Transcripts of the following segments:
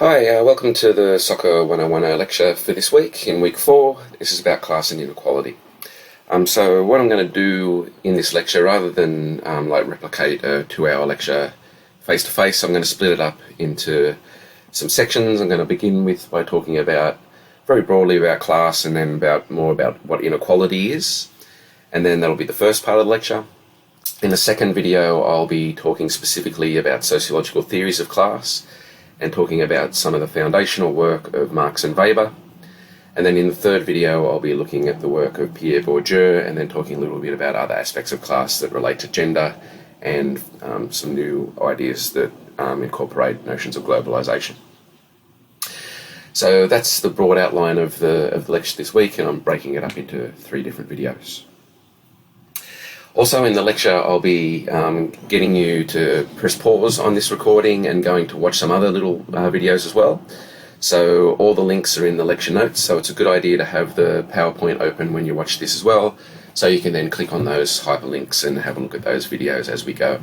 Hi, welcome to the SOCA1010 lecture for this week, in week 4. This is about class and inequality. So what I'm going to do in this lecture, rather than replicate a 2-hour lecture face-to-face, I'm going to split it up into some sections. I'm going to begin by talking about, very broadly, about class, and then more about what inequality is. And then that'll be the first part of the lecture. In the second video, I'll be talking specifically about sociological theories of class, and talking about some of the foundational work of Marx and Weber. And then in the third video, I'll be looking at the work of Pierre Bourdieu, and then talking a little bit about other aspects of class that relate to gender, and some new ideas that incorporate notions of globalization. So that's the broad outline of the lecture this week, and I'm breaking it up into 3 different videos. Also in the lecture, I'll be getting you to press pause on this recording and going to watch some other little videos as well. So all the links are in the lecture notes, so it's a good idea to have the PowerPoint open when you watch this as well, so you can then click on those hyperlinks and have a look at those videos as we go.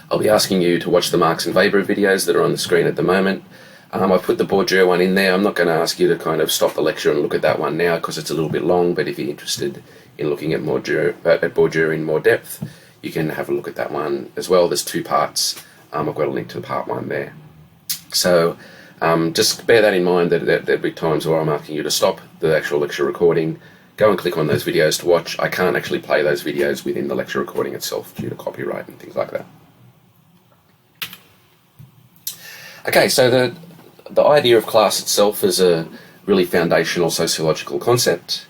I'll be asking you to watch the Marx and Weber videos that are on the screen at the moment. I've put the Bourdieu one in there. I'm not going to ask you to kind of stop the lecture and look at that one now because it's a little bit long, but if you're interested in looking at Bourdieu in more depth, you can have a look at that one as well. There's 2 parts. I've got a link to part 1 there. So just bear that in mind, that there'll be times where I'm asking you to stop the actual lecture recording, go and click on those videos to watch. I can't actually play those videos within the lecture recording itself due to copyright and things like that. Okay, so the idea of class itself is a really foundational sociological concept.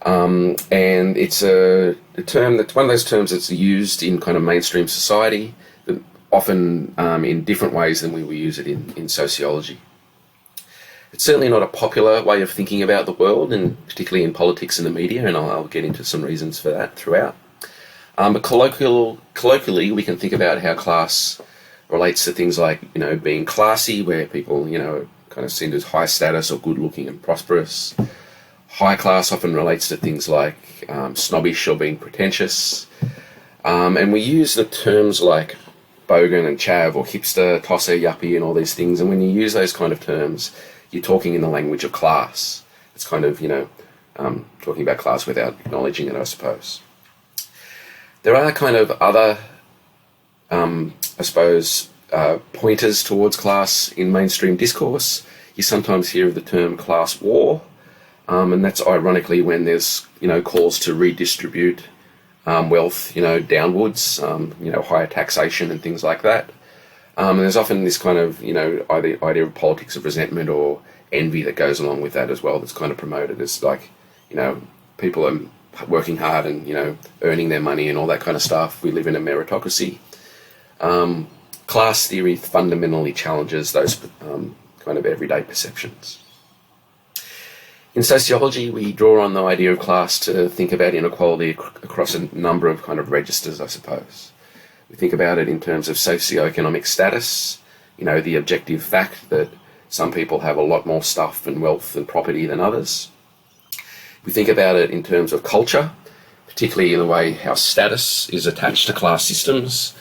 And it's a term that's one of those terms that's used in kind of mainstream society, often in different ways than we will use it in sociology. It's certainly not a popular way of thinking about the world, and particularly in politics and the media, and I'll get into some reasons for that throughout. But colloquially, we can think about how class relates to things like, being classy, where people, kind of seen as high status or good looking and prosperous. High class often relates to things like snobbish or being pretentious. And we use the terms like bogan and chav, or hipster, tosser, yuppie, and all these things. And when you use those kind of terms, you're talking in the language of class. It's kind of, talking about class without acknowledging it, I suppose. There are kind of other pointers towards class in mainstream discourse. You sometimes hear of the term class war, and that's ironically when there's calls to redistribute wealth downwards, higher taxation and things like that. And there's often this kind of idea of politics of resentment or envy that goes along with that as well, that's kind of promoted as like people are working hard and earning their money and all that kind of stuff. We live in a meritocracy. Class theory fundamentally challenges those kind of everyday perceptions. In sociology, we draw on the idea of class to think about inequality across a number of kind of registers, I suppose. We think about it in terms of socioeconomic status, the objective fact that some people have a lot more stuff and wealth and property than others. We think about it in terms of culture, particularly in the way how status is attached to class systems,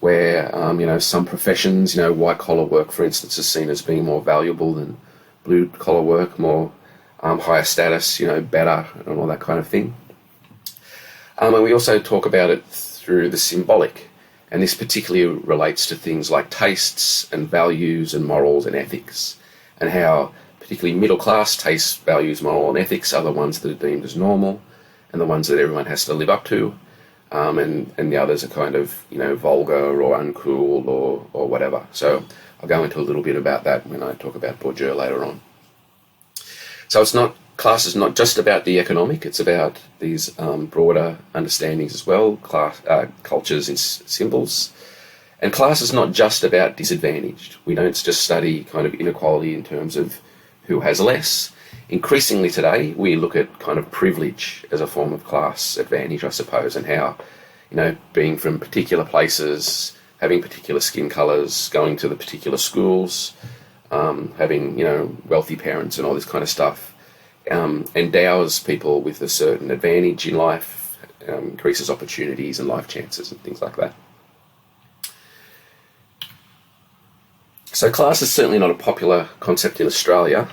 where some professions, white-collar work, for instance, is seen as being more valuable than blue-collar work, more higher status, better, and all that kind of thing. And we also talk about it through the symbolic, and this particularly relates to things like tastes and values and morals and ethics, and how particularly middle-class tastes, values, moral and ethics are the ones that are deemed as normal, and the ones that everyone has to live up to. And the others are kind of, vulgar or uncool or whatever. So I'll go into a little bit about that when I talk about Bourdieu later on. So class is not just about the economic, it's about these broader understandings as well, cultures and symbols. And class is not just about disadvantaged. We don't just study kind of inequality in terms of who has less. Increasingly today, we look at kind of privilege as a form of class advantage, I suppose, and how, being from particular places, having particular skin colours, going to the particular schools, having, wealthy parents and all this kind of stuff, endows people with a certain advantage in life, increases opportunities and life chances and things like that. So class is certainly not a popular concept in Australia.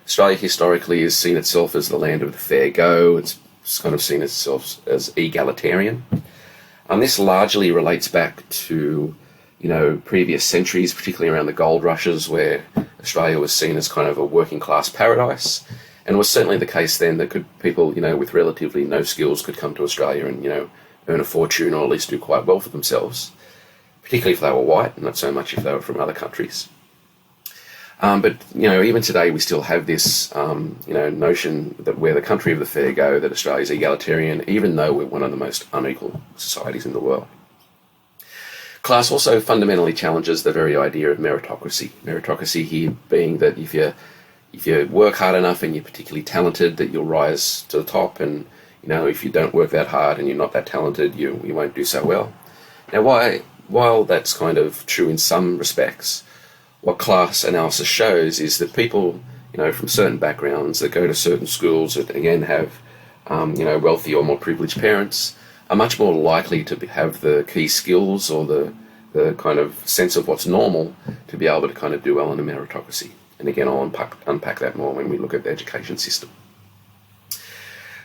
Australia historically has seen itself as the land of the fair go. It's kind of seen itself as egalitarian. This largely relates back to, previous centuries, particularly around the gold rushes, where Australia was seen as kind of a working class paradise. And it was certainly the case then that people, with relatively no skills could come to Australia and, earn a fortune or at least do quite well for themselves, particularly if they were white, and not so much if they were from other countries. But even today we still have this, notion that we're the country of the fair go, that Australia is egalitarian, even though we're one of the most unequal societies in the world. Class also fundamentally challenges the very idea of meritocracy. Meritocracy here being that if you work hard enough and you're particularly talented, that you'll rise to the top, and if you don't work that hard and you're not that talented, you won't do so well. Now, while that's kind of true in some respects, what class analysis shows is that people, from certain backgrounds that go to certain schools that again have, wealthy or more privileged parents, are much more likely to have the key skills or the kind of sense of what's normal to be able to kind of do well in a meritocracy. And again, I'll unpack that more when we look at the education system.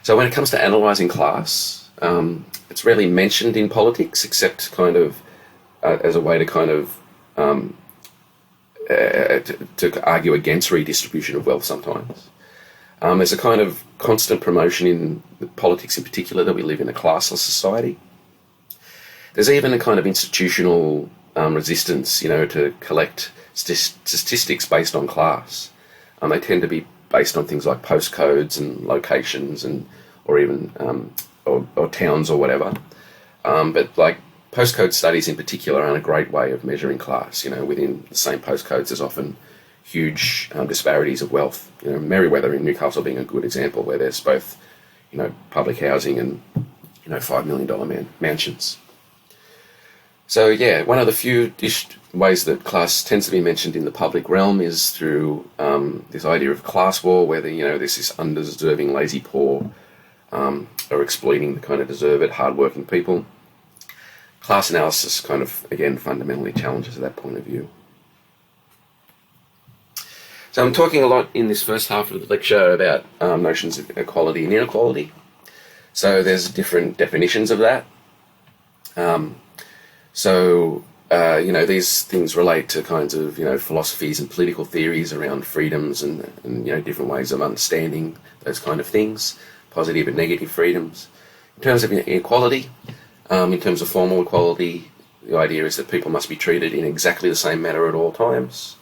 So when it comes to analysing class, it's rarely mentioned in politics, except kind of as a way to kind of to argue against redistribution of wealth sometimes. There's a kind of constant promotion in politics in particular that we live in a classless society. There's even a kind of institutional resistance, to collect statistics based on class. They tend to be based on things like postcodes and locations or even towns or whatever. But like postcode studies in particular aren't a great way of measuring class. Within the same postcodes there's often huge disparities of wealth. Merriweather in Newcastle being a good example, where there's both, public housing and, $5 million mansions. So yeah, one of the few ways that class tends to be mentioned in the public realm is through this idea of class war, where there's this undeserving, lazy poor are exploiting the kind of deserved, hard-working people. Class analysis kind of, again, fundamentally challenges that point of view. So I'm talking a lot in this first half of the lecture about notions of equality and inequality. So there's different definitions of that. These things relate to kinds of, philosophies and political theories around freedoms and different ways of understanding those kind of things, positive and negative freedoms. In terms of inequality, in terms of formal equality, the idea is that people must be treated in exactly the same manner at all times.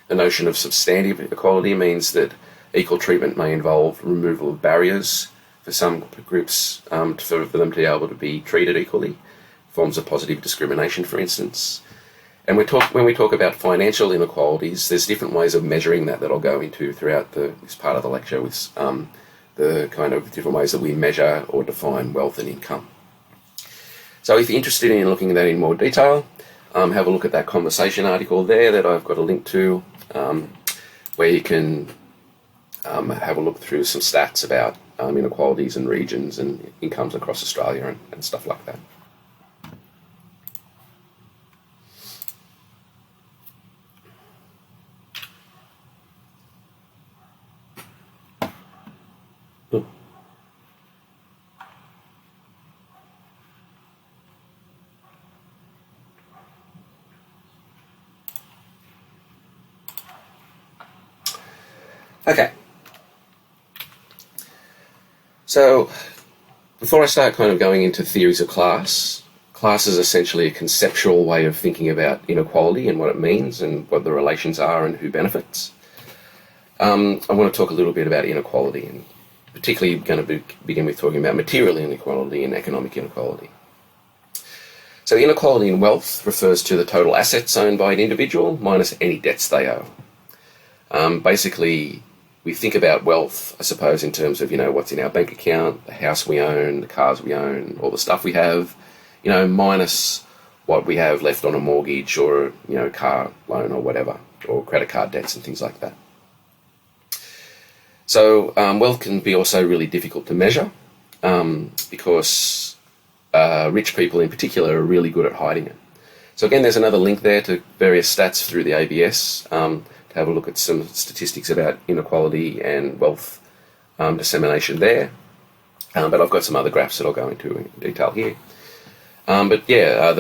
The notion of substantive equality means that equal treatment may involve removal of barriers for some groups for them to be able to be treated equally, forms of positive discrimination, for instance. And when we talk about financial inequalities, there's different ways of measuring that I'll go into throughout this part of the lecture, with the kind of different ways that we measure or define wealth and income. So if you're interested in looking at that in more detail, have a look at that conversation article there that I've got a link to, where you can have a look through some stats about inequalities and regions and incomes across Australia and stuff like that. Okay, so before I start kind of going into theories of class is essentially a conceptual way of thinking about inequality and what it means and what the relations are and who benefits. I want to talk a little bit about inequality, and particularly going to begin with talking about material inequality and economic inequality. So inequality in wealth refers to the total assets owned by an individual minus any debts they owe. Basically, we think about wealth, I suppose, in terms of, what's in our bank account, the house we own, the cars we own, all the stuff we have, minus what we have left on a mortgage or, car loan or whatever, or credit card debts and things like that. So wealth can be also really difficult to measure because rich people in particular are really good at hiding it. So again, there's another link there to various stats through the ABS to have a look at some statistics about inequality and wealth dissemination there. But I've got some other graphs that I'll go into in detail here. But yeah,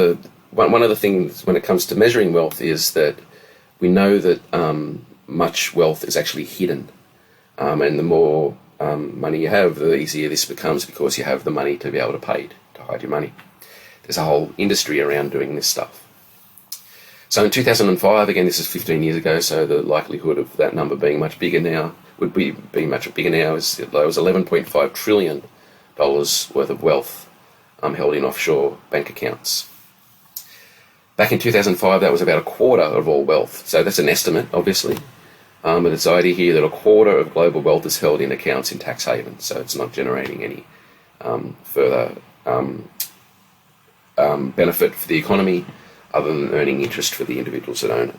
one of the things when it comes to measuring wealth is that we know that much wealth is actually hidden. And the more money you have, the easier this becomes because you have the money to be able to pay to hide your money. There's a whole industry around doing this stuff. So in 2005, again, this is 15 years ago, so the likelihood of that number being much bigger now much bigger now. It was $11.5 trillion worth of wealth held in offshore bank accounts. Back in 2005, that was about a quarter of all wealth. So that's an estimate, obviously. But it's the idea here that a quarter of global wealth is held in accounts in tax havens, so it's not generating any further benefit for the economy other than earning interest for the individuals that own it.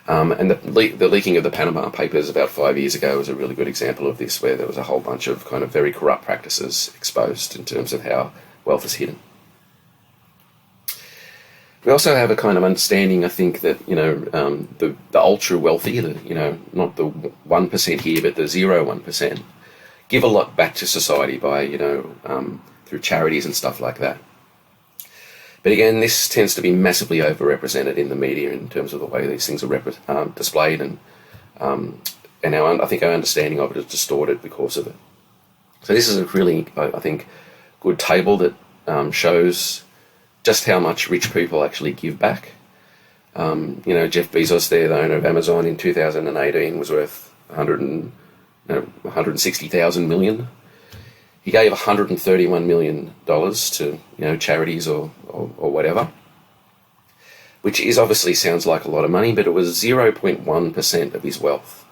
And the leaking of the Panama Papers about 5 years ago was a really good example of this, where there was a whole bunch of kind of very corrupt practices exposed in terms of how wealth is hidden. We also have a kind of understanding, I think, that the ultra wealthy, not the 1% here, but the 0.1%, give a lot back to society by through charities and stuff like that. But again, this tends to be massively overrepresented in the media in terms of the way these things are displayed, and I think our understanding of it is distorted because of it. So this is a really, I think, good table that shows just how much rich people actually give back. Jeff Bezos there, the owner of Amazon, in 2018 was worth 160,000 million. He gave $131 million to charities or whatever, which is obviously sounds like a lot of money, but it was 0.1% of his wealth.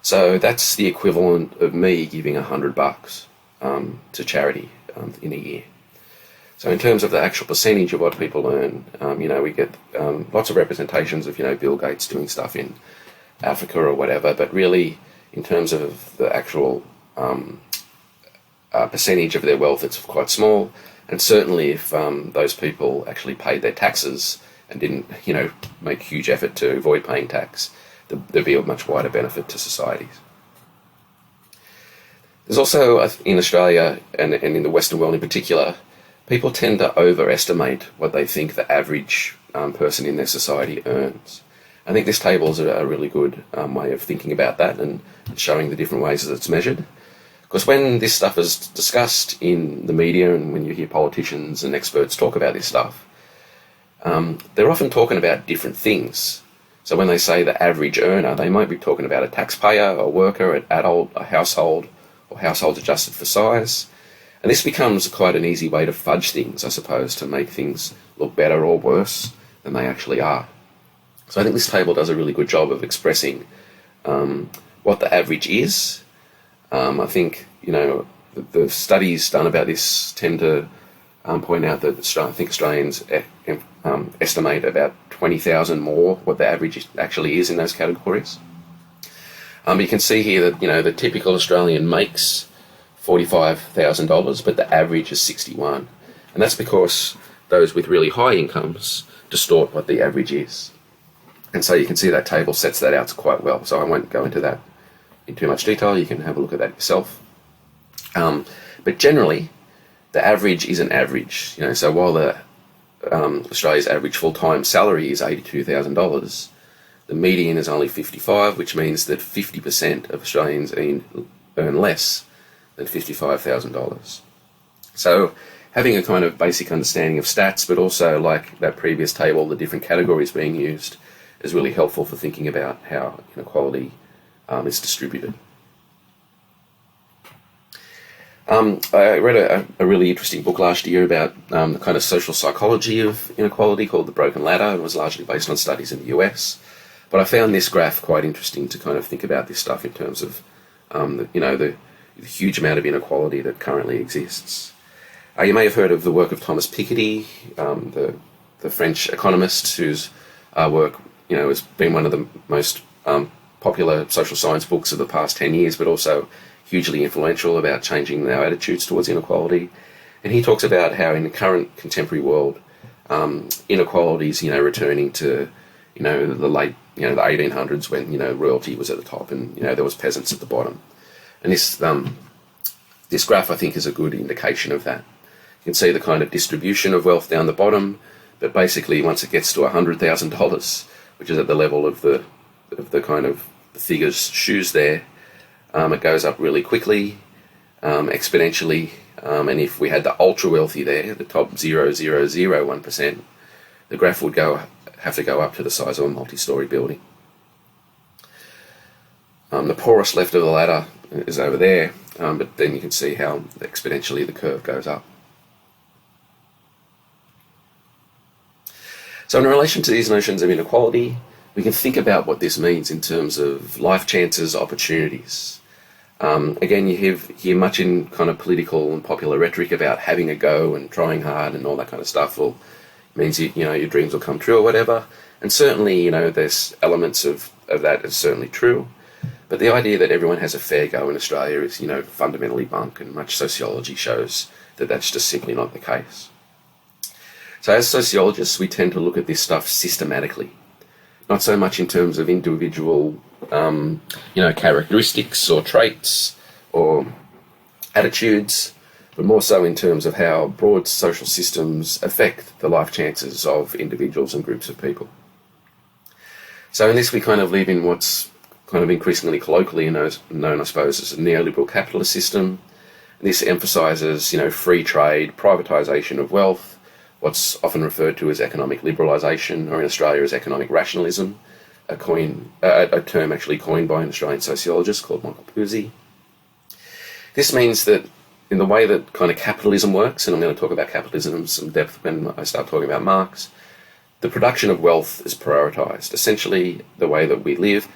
So that's the equivalent of me giving $100 to charity in a year. So in terms of the actual percentage of what people earn, we get lots of representations of Bill Gates doing stuff in Africa or whatever, but really in terms of the actual percentage of their wealth, it's quite small. And certainly if those people actually paid their taxes and didn't, make huge effort to avoid paying tax, there'd be a much wider benefit to societies. There's also, in Australia and in the Western world in particular, people tend to overestimate what they think the average person in their society earns. I think this table is a really good way of thinking about that and showing the different ways that it's measured. Because when this stuff is discussed in the media and when you hear politicians and experts talk about this stuff, they're often talking about different things. So when they say the average earner, they might be talking about a taxpayer, a worker, an adult, a household, or households adjusted for size. And this becomes quite an easy way to fudge things, I suppose, to make things look better or worse than they actually are. So I think this table does a really good job of expressing what the average is. I think, the studies done about this tend to point out that I think Australians estimate about 20,000 more what the average actually is in those categories. You can see here that, the typical Australian makes $45,000, but the average is 61. And that's because those with really high incomes distort what the average is. And so you can see that table sets that out quite well. So I won't go into that in too much detail. You can have a look at that yourself. But generally, the average is an average. So while Australia's average full-time salary is $82,000, the median is only 55, which means that 50% of Australians earn less than $55,000. So having a kind of basic understanding of stats, but also like that previous table, the different categories being used, is really helpful for thinking about how inequality is distributed. I read a really interesting book last year about the kind of social psychology of inequality called The Broken Ladder. It was largely based on studies in the US. But I found this graph quite interesting to kind of think about this stuff in terms of the huge amount of inequality that currently exists. You may have heard of the work of Thomas Piketty, the French economist whose work has been one of the most popular social science books of the past 10 years, but also hugely influential about changing our attitudes towards inequality. And he talks about how in the current contemporary world, inequalities, returning to, the late, the 1800s when, royalty was at the top and, there was peasants at the bottom. And this graph, I think, is a good indication of that. You can see the kind of distribution of wealth down the bottom, but basically once it gets to $100,000, which is at the level of the kind of the figure's shoes there, it goes up really quickly, exponentially, and if we had the ultra wealthy there, the top 0.001%, the graph would have to go up to the size of a multi-story building. The poorest left of the ladder is over there, but then you can see how exponentially the curve goes up. So in relation to these notions of inequality, we can think about what this means in terms of life chances, opportunities. Again, you hear much in kind of political and popular rhetoric about having a go and trying hard and all that kind of stuff. Well, it means your dreams will come true or whatever. And certainly, there's elements of that is certainly true. But the idea that everyone has a fair go in Australia is, fundamentally bunk, and much sociology shows that that's just simply not the case. So as sociologists, we tend to look at this stuff systematically, not so much in terms of individual, characteristics or traits or attitudes, but more so in terms of how broad social systems affect the life chances of individuals and groups of people. So in this, we kind of live in what's kind of increasingly colloquially known, I suppose, as a neoliberal capitalist system. This emphasises, free trade, privatisation of wealth, what's often referred to as economic liberalisation, or in Australia as economic rationalism, a term actually coined by an Australian sociologist called Michael Pusey. This means that in the way that kind of capitalism works, and I'm going to talk about capitalism in some depth when I start talking about Marx, the production of wealth is prioritised. Essentially, the way that we live,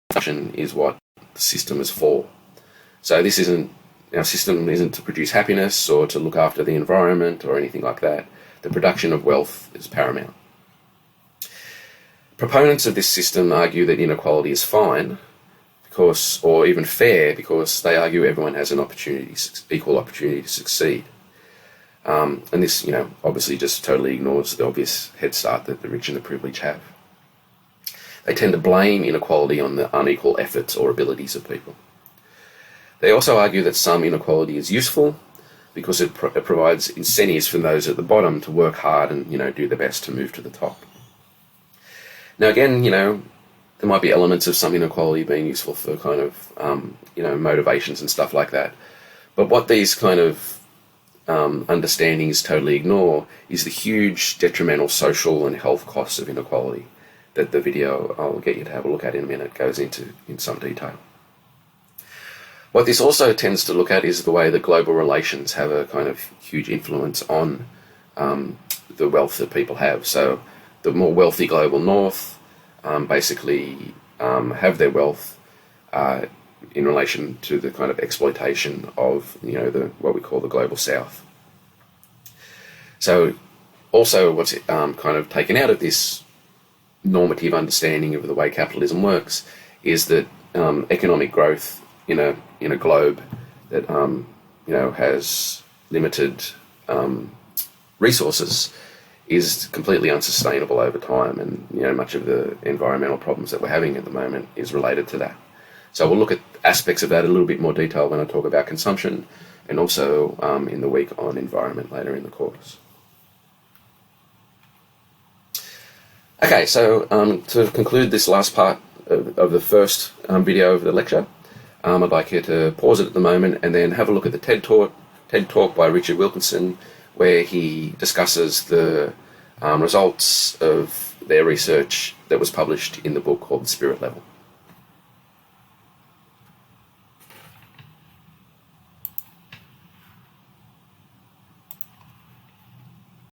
production is what the system is for. So our system isn't to produce happiness or to look after the environment or anything like that. The production of wealth is paramount. Proponents of this system argue that inequality is fine, or even fair, because they argue everyone has an equal opportunity to succeed. And this, obviously just totally ignores the obvious head start that the rich and the privileged have. They tend to blame inequality on the unequal efforts or abilities of people. They also argue that some inequality is useful because it provides incentives for those at the bottom to work hard and, do their best to move to the top. Now again, there might be elements of some inequality being useful for kind of, motivations and stuff like that. But what these kind of understandings totally ignore is the huge detrimental social and health costs of inequality that the video I'll get you to have a look at in a minute goes into in some detail. What this also tends to look at is the way that global relations have a kind of huge influence on the wealth that people have. So the more wealthy global north basically have their wealth in relation to the kind of exploitation of what we call the global south. So also what's kind of taken out of this normative understanding of the way capitalism works is that economic growth in a globe that has limited resources is completely unsustainable over time, and much of the environmental problems that we're having at the moment is related to that. So we'll look at aspects of that in a little bit more detail when I talk about consumption, and also in the week on environment later in the course. Okay, so to conclude this last part of the first video of the lecture, I'd like you to pause it at the moment and then have a look at the TED Talk by Richard Wilkinson, where he discusses the results of their research that was published in the book called The Spirit Level.